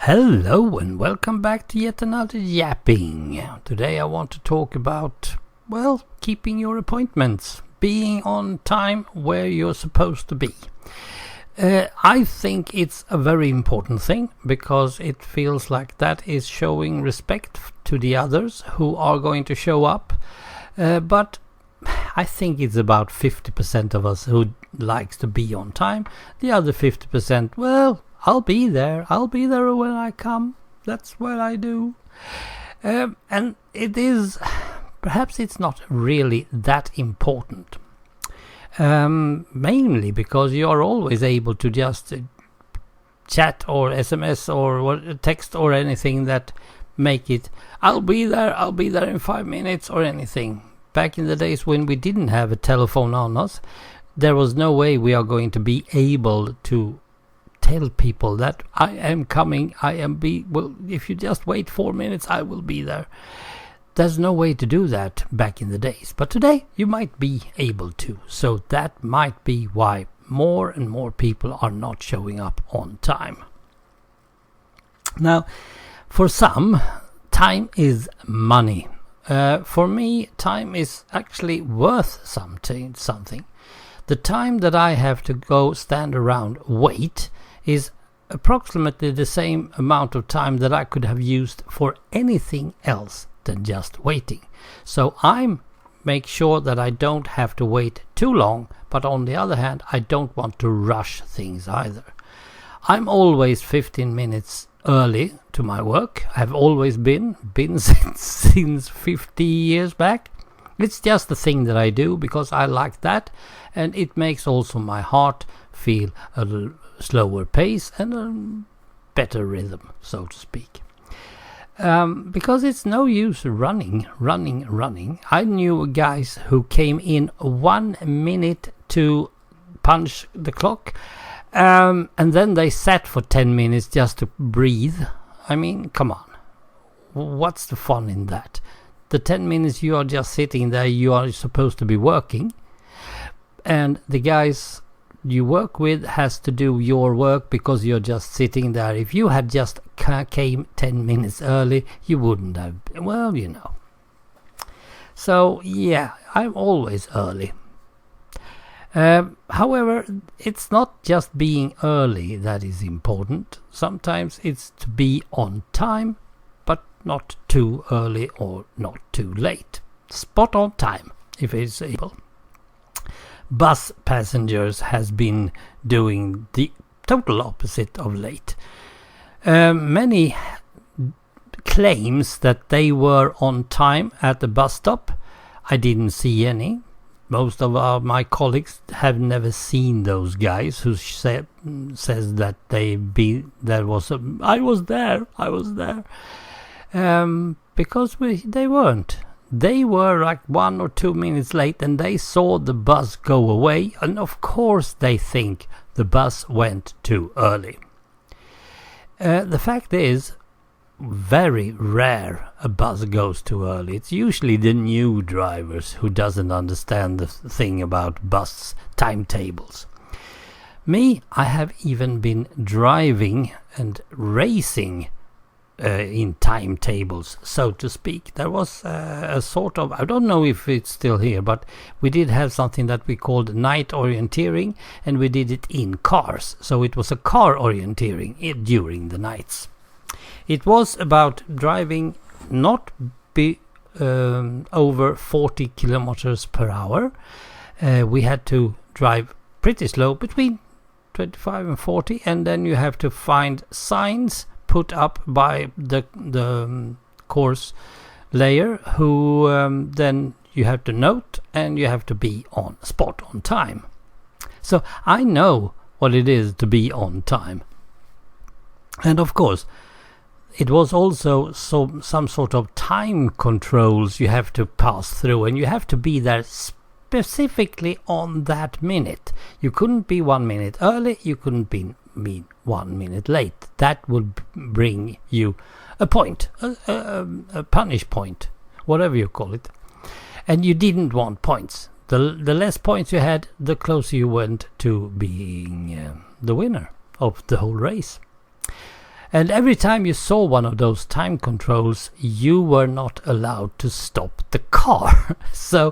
Hello and welcome back to yet another yapping. Today I want to talk about, keeping your appointments, being on time where you're supposed to be. I think it's a very important thing because it feels like that is showing respect to the others who are going to show up. But I think it's about 50% of us who likes to be on time. The other 50%, I'll be there when I come. That's what I do. And it is, perhaps it's not really that important. Mainly because you are always able to just chat or SMS or text or anything that make it, I'll be there in 5 minutes or anything. Back in the days when we didn't have a telephone on us, there was no way we are going to be able to tell people that I am coming, if you just wait 4 minutes, I will be there. There's no way to do that back in the days. But today you might be able to. So that might be why more and more people are not showing up on time. Now, for some, time is money. For me, time is actually worth something. The time that I have to go stand around, wait, is approximately the same amount of time that I could have used for anything else than just waiting. So I make sure that I don't have to wait too long, but on the other hand, I don't want to rush things either. I'm always 15 minutes early to my work. I've always been since 50 years back. It's just the thing that I do because I like that, and it makes also my heart feel a little slower pace and a better rhythm, so to speak. Because it's no use running. I knew guys who came in 1 minute to punch the clock, and then they sat for 10 minutes just to breathe. I mean, come on. What's the fun in that? The 10 minutes you are just sitting there, you are supposed to be working, and the guys you work with has to do your work because you're just sitting there. If you had just came 10 minutes early, you wouldn't have, So, yeah, I'm always early. However, it's not just being early that is important. Sometimes it's to be on time, but not too early or not too late. Spot on time, if it's able. Bus passengers has been doing the total opposite of late. Many claims that they were on time at the bus stop. I didn't see any. Most of my colleagues have never seen those guys who says that I was there. Because they weren't. They were like 1 or 2 minutes late, and they saw the bus go away, and of course they think the bus went too early. The fact is, very rare a bus goes too early. It's usually the new drivers who doesn't understand the thing about bus timetables. Me, I have even been driving and racing in timetables, so to speak. There was a sort of, I don't know if it's still here, but we did have something that we called night orienteering, and we did it in cars. So it was a car orienteering during the nights. It was about driving not over 40 kilometers per hour. We had to drive pretty slow, between 25 and 40, and then you have to find signs put up by the course layer who then you have to note, and you have to be on spot on time. So I know what it is to be on time. And of course, it was also some sort of time controls you have to pass through, and you have to be there specifically on that minute. You couldn't be 1 minute early, you couldn't be 1 minute late. That would bring you a point, a punish point, whatever you call it. And you didn't want points. The less points you had, the closer you went to being the winner of the whole race. And every time you saw one of those time controls, you were not allowed to stop the car. So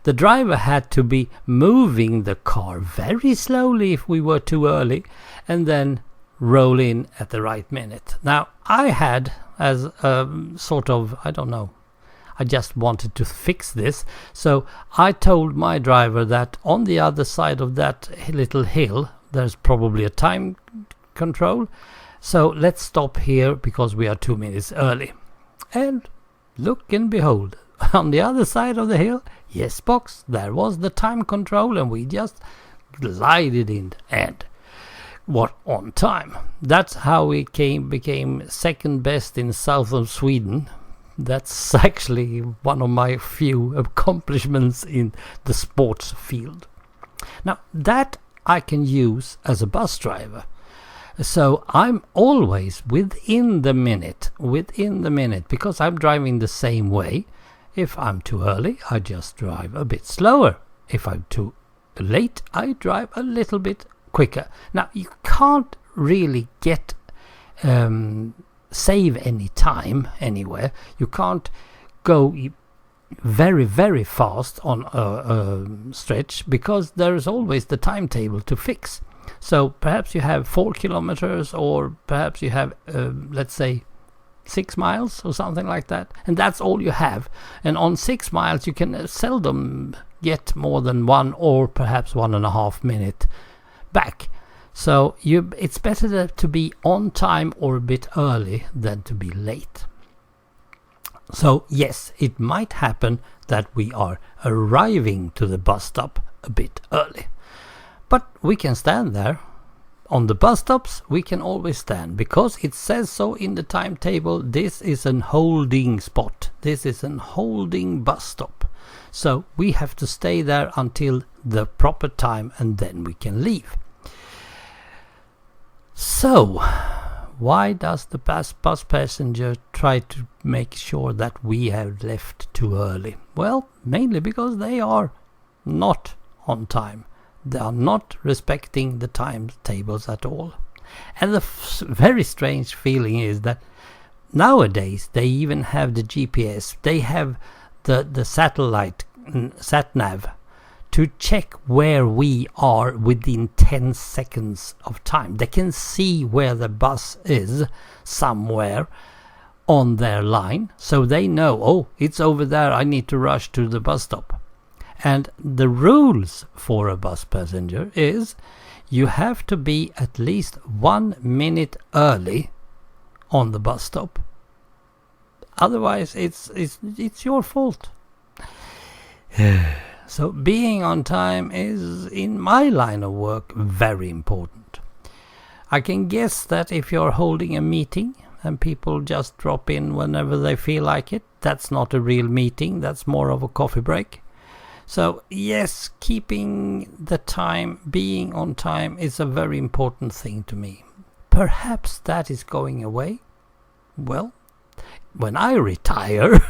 the driver had to be moving the car very slowly if we were too early, and then roll in at the right minute. Now, I had, as a sort of, I don't know, I just wanted to fix this. So I told my driver that on the other side of that little hill, there's probably a time control. So let's stop here because we are 2 minutes early. And look and behold, on the other side of the hill, yes box, there was the time control, and we just glided in and what on time. That's how we became second best in south of Sweden. That's actually one of my few accomplishments in the sports field. Now that I can use as a bus driver. So I'm always within the minute, because I'm driving the same way. If I'm too early, I just drive a bit slower. If I'm too late, I drive a little bit quicker. Now, you can't really get save any time anywhere. You can't go very, very fast on a stretch because there is always the timetable to fix. So perhaps you have 4 kilometers, or perhaps you have, let's say, 6 miles or something like that, and that's all you have. And on 6 miles you can seldom get more than 1 or perhaps 1.5 minute back. So it's better to be on time or a bit early than to be late. So yes, it might happen that we are arriving to the bus stop a bit early, but we can stand there. On the bus stops, we can always stand because it says so in the timetable. This is an holding spot. This is an holding bus stop. So we have to stay there until the proper time, and then we can leave. So, why does the bus passenger try to make sure that we have left too early? Well, mainly because they are not on time. They are not respecting the timetables at all. And the very strange feeling is that nowadays they even have the GPS. They have the satellite sat-nav to check where we are within 10 seconds of time. They can see where the bus is somewhere on their line. So they know, oh, it's over there. I need to rush to the bus stop. And the rules for a bus passenger is you have to be at least 1 minute early on the bus stop. Otherwise, it's your fault. So being on time is, in my line of work, very important. I can guess that if you're holding a meeting and people just drop in whenever they feel like it, that's not a real meeting. That's more of a coffee break. So yes, keeping the time, being on time is a very important thing to me. Perhaps that is going away. Well, when I retire,